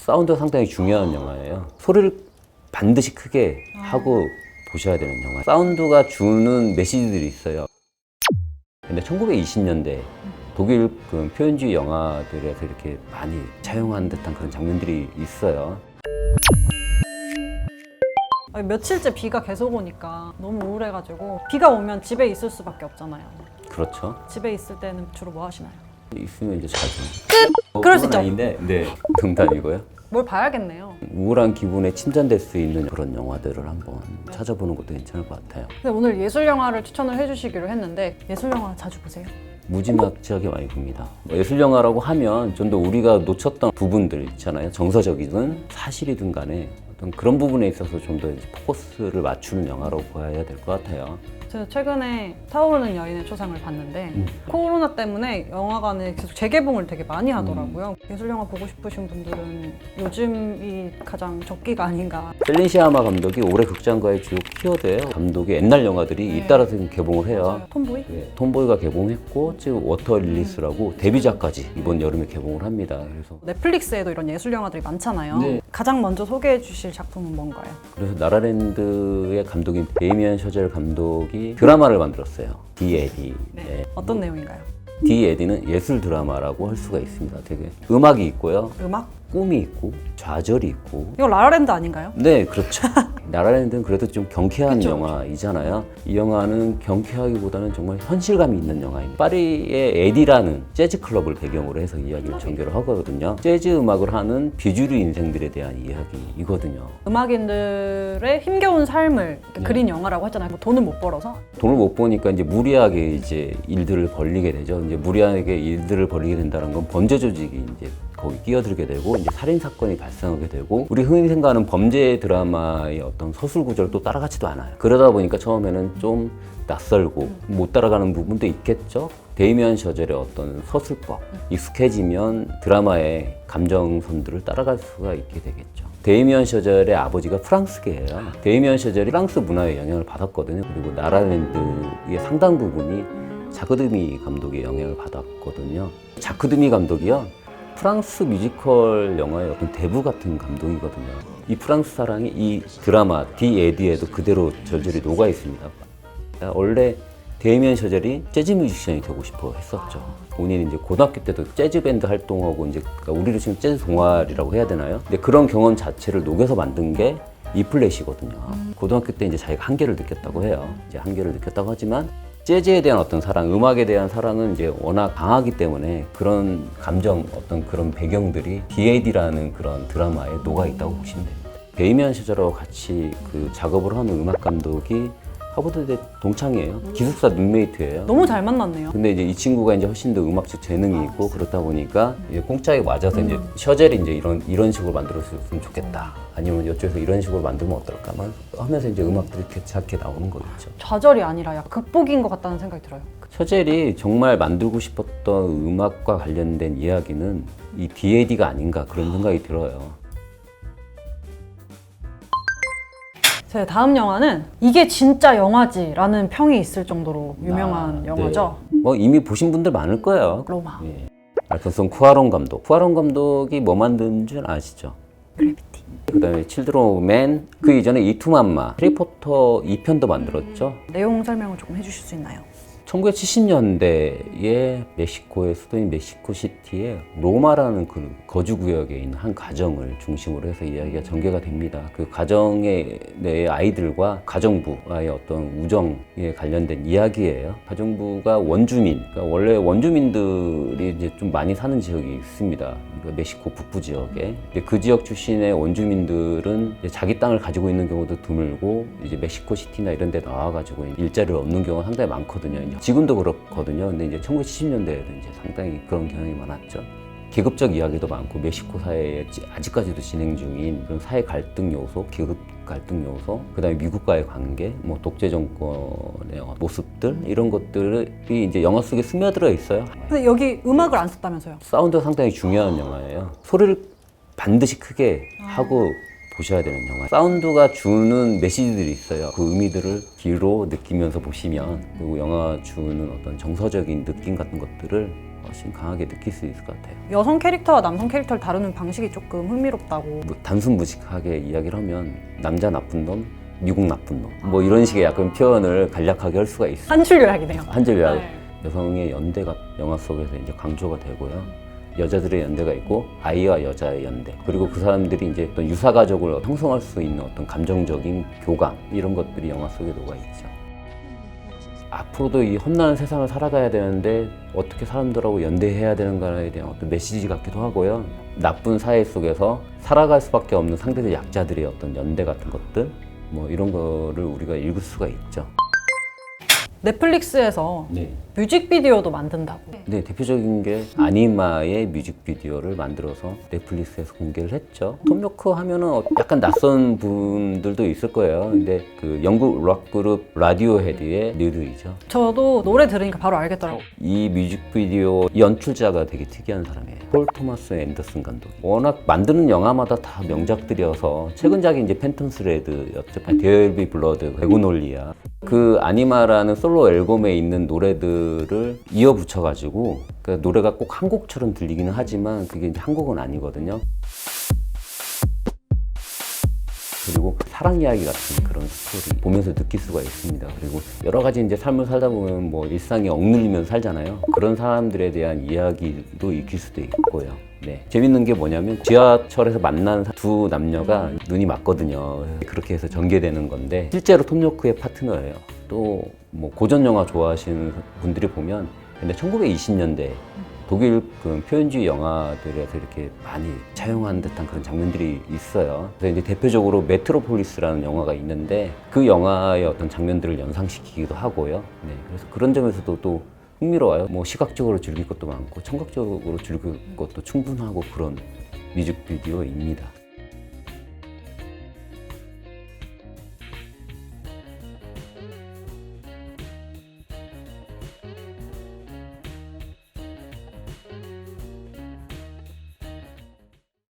사운드가 상당히 중요한 영화예요. 소리를 반드시 크게 하고 보셔야 되는 영화. 사운드가 주는 메시지들이 있어요. 근데 1920년대 독일 그 표현주의 영화들에서 이렇게 많이 차용한 듯한 그런 장면들이 있어요. 아니, 며칠째 비가 계속 오니까 너무 우울해가지고 비가 오면 집에 있을 수밖에 없잖아요. 그렇죠. 집에 있을 때는 주로 뭐 하시나요? 있으면 이제 자주. 그럴 수 있죠. 아닌데, 네, 농담이고요. 뭘 봐야겠네요. 우울한 기분에 침전될 수 있는 그런 영화들을 한번 찾아보는 것도 괜찮을 것 같아요. 근데 오늘 예술 영화를 추천을 해주시기로 했는데 예술 영화 자주 보세요? 무지막지하게 많이 봅니다. 예술 영화라고 하면 좀 더 우리가 놓쳤던 부분들 있잖아요. 정서적이든 사실이든 간에 어떤 그런 부분에 있어서 좀 더 포커스를 맞추는 영화라고 봐야 될 것 같아요. 제가 최근에 타오르는 여인의 초상을 봤는데 코로나 때문에 영화관에 계속 재개봉을 되게 많이 하더라고요. 예술 영화 보고 싶으신 분들은 요즘이 가장 적기가 아닌가. 셀린 시아마 감독이 올해 극장가의 주요 키워드예요. 감독이 옛날 영화들이 네. 잇따라서 개봉을 해요. 맞아요. 톰보이? 네, 톰보이가 개봉했고 지금 워터 릴리스라고 데뷔작까지 이번 여름에 개봉을 합니다. 그래서 넷플릭스에도 이런 예술 영화들이 많잖아요. 네. 가장 먼저 소개해 주실 작품은 뭔가요? 나라랜드의 감독인 데이미안 셔젤 감독이 드라마를 만들었어요. 디에디. 네. 어떤 내용인가요? 디에디는 예술 드라마라고 할 수가 있습니다. 되게 음악이 있고요, 음악? 꿈이 있고 좌절이 있고. 이거 라라랜드 아닌가요? 네, 그렇죠. 나라랜드는 그래도 좀 경쾌한 그쵸. 영화이잖아요. 이 영화는 경쾌하기보다는 정말 현실감이 있는 영화입니다. 파리의 에디라는 재즈 클럽을 배경으로 해서 이야기를 전개를 하거든요. 재즈 음악을 하는 비주류 인생들에 대한 이야기이거든요. 음악인들의 힘겨운 삶을 이렇게 그린 영화라고 했잖아요. 뭐 돈을 못 벌어서. 돈을 못 버니까 이제 무리하게 이제 일들을 벌리게 되죠. 이제 무리하게 일들을 벌리게 된다는 건 범죄 조직이 이제 거기 끼어들게 되고 이제 살인 사건이 발생하게 되고 우리 흔히 생각하는 범죄 드라마의 어떤 서술 구조를 또 따라가지도 않아요. 그러다 보니까 처음에는 좀 낯설고 못 따라가는 부분도 있겠죠. 데이미안 셔젤의 어떤 서술법 익숙해지면 드라마의 감정선들을 따라갈 수가 있게 되겠죠. 데이미안 셔젤의 아버지가 프랑스계예요. 데이미안 셔젤이 프랑스 문화에 영향을 받았거든요. 그리고 나라랜드의 상당 부분이 자크드미 감독의 영향을 받았거든요. 자크드미 감독이요, 프랑스 뮤지컬 영화의 어떤 대부 같은 감독이거든요. 이 프랑스 사랑이 이 드라마 디에디에도 그대로 절절히 녹아 있습니다. 원래 데이미안 셔젤이 재즈 뮤지션이 되고 싶어 했었죠. 본인이 이제 고등학교 때도 재즈 밴드 활동하고 이제 그러니까 우리로 치면 재즈 동아리라고 해야 되나요? 근데 그런 경험 자체를 녹여서 만든 게 이 플랫이거든요. 고등학교 때 이제 자기가 한계를 느꼈다고 해요. 이제 한계를 느꼈다고 하지만 재즈에 대한 어떤 사랑, 음악에 대한 사랑은 이제 워낙 강하기 때문에 그런 감정, 어떤 그런 배경들이 디에디라는 그런 드라마에 녹아 있다고 보시면 됩니다. 데이미안 셔젤하고 같이 그 작업을 하는 음악 감독이 하버드대 동창이에요. 기숙사 룸메이트예요. 너무 잘 만났네요. 근데 이제 이 친구가 이제 훨씬 더 음악적 재능이 있고 그렇다 보니까 이제 꽁짝에 맞아서 이제 셔젤이 이제 이런 식으로 만들었으면 좋겠다. 아니면 이쪽에서 이런 식으로 만들면 어떨까 하면서 이제 음악들이 괜찮게 나오는 거겠죠. 좌절이 아니라 약간 극복인 것 같다는 생각이 들어요. 셔젤이 정말 만들고 싶었던 음악과 관련된 이야기는 이 디에디가 아닌가 그런 생각이 들어요. 제 다음 영화는 이게 진짜 영화지 라는 평이 있을 정도로 유명한 영화죠. 네. 뭐 이미 보신 분들 많을 거예요. 로마. 예. 알폰소 쿠아론 감독. 쿠아론 감독이 뭐 만든 줄 아시죠? 그래비티. 그다음에 칠드런 오브 맨, 그 이전에 이투맘마, 해리포터 2편도 만들었죠. 내용 설명을 조금 해주실 수 있나요? 1970년대에 멕시코의 수도인 멕시코시티에 로마라는 그 거주구역에 있는 한 가정을 중심으로 해서 이야기가 전개가 됩니다. 그 가정의 내 아이들과 가정부와의 어떤 우정에 관련된 이야기예요. 가정부가 원주민, 그러니까 원래 원주민들이 이제 좀 많이 사는 지역이 있습니다. 그러니까 멕시코 북부 지역에. 근데 그 지역 출신의 원주민들은 이제 자기 땅을 가지고 있는 경우도 드물고 이제 멕시코시티나 이런 데 나와가지고 일자리를 얻는 경우가 상당히 많거든요. 지금도 그렇거든요. 근데 이제 1970년대에도 이제 상당히 그런 경향이 많았죠. 계급적 이야기도 많고 멕시코 사회에 아직까지도 진행 중인 그런 사회 갈등 요소, 계급 갈등 요소, 그다음에 미국과의 관계, 뭐 독재 정권의 모습들 이런 것들이 이제 영화 속에 스며들어 있어요. 근데 여기 음악을 안 썼다면서요? 사운드가 상당히 중요한 영화예요. 소리를 반드시 크게 하고 보셔야 되는 영화. 사운드가 주는 메시지들이 있어요. 그 의미들을 귀로 느끼면서 보시면, 그리고 영화가 주는 어떤 정서적인 느낌 같은 것들을 훨씬 강하게 느낄 수 있을 것 같아요. 여성 캐릭터와 남성 캐릭터를 다루는 방식이 조금 흥미롭다고. 뭐 단순 무식하게 이야기를 하면 남자 나쁜 놈, 미국 나쁜 놈 뭐 이런 식의 약간 표현을 간략하게 할 수가 있어요. 한 줄 요약이네요. 한줄 요약. 네. 여성의 연대가 영화 속에서 이제 강조가 되고요. 여자들의 연대가 있고 아이와 여자의 연대, 그리고 그 사람들이 이제 어떤 유사 가족을 형성할 수 있는 어떤 감정적인 교감, 이런 것들이 영화 속에 녹아 있죠. 앞으로도 이 험난한 세상을 살아가야 되는데 어떻게 사람들하고 연대해야 되는가에 대한 어떤 메시지 같기도 하고요. 나쁜 사회 속에서 살아갈 수밖에 없는 상대적 약자들의 어떤 연대 같은 것들, 뭐 이런 거를 우리가 읽을 수가 있죠. 넷플릭스에서 네. 뮤직비디오도 만든다고. 네, 대표적인 게 아니마의 뮤직비디오를 만들어서 넷플릭스에서 공개를 했죠. 톰요크 하면은 약간 낯선 분들도 있을 거예요. 근데 그 영국 락 그룹 라디오헤드의 리드이죠. 저도 노래 들으니까 바로 알겠더라고요. 이 뮤직비디오 연출자가 되게 특이한 사람이에요. 폴 토마스 앤더슨 감독. 워낙 만드는 영화마다 다 명작들이어서 최근작이 이제 팬텀 스레드였죠. 데일비 블러드, 베고놀리아. 그 아니마라는 솔로 앨범에 있는 노래들을 이어 붙여가지고 그 노래가 꼭 한 곡처럼 들리기는 하지만 그게 이제 한 곡은 아니거든요. 그리고 사랑 이야기 같은 그런 스토리 보면서 느낄 수가 있습니다. 그리고 여러 가지 이제 삶을 살다 보면 뭐 일상에 억눌리면서 살잖아요. 그런 사람들에 대한 이야기도 익힐 수도 있고요. 네. 재밌는 게 뭐냐면 지하철에서 만난 두 남녀가 눈이 맞거든요. 그렇게 해서 전개되는 건데 실제로 톰 요크의 파트너예요. 또 뭐 고전 영화 좋아하시는 분들이 보면 근데 1920년대 독일 그 표현주의 영화들에서 이렇게 많이 차용한 듯한 그런 장면들이 있어요. 그래서 이제 대표적으로 메트로폴리스라는 영화가 있는데 그 영화의 어떤 장면들을 연상시키기도 하고요. 네, 그래서 그런 점에서도 또 흥미로워요. 뭐 시각적으로 즐길 것도 많고 청각적으로 즐길 것도 충분하고 그런 뮤직비디오입니다.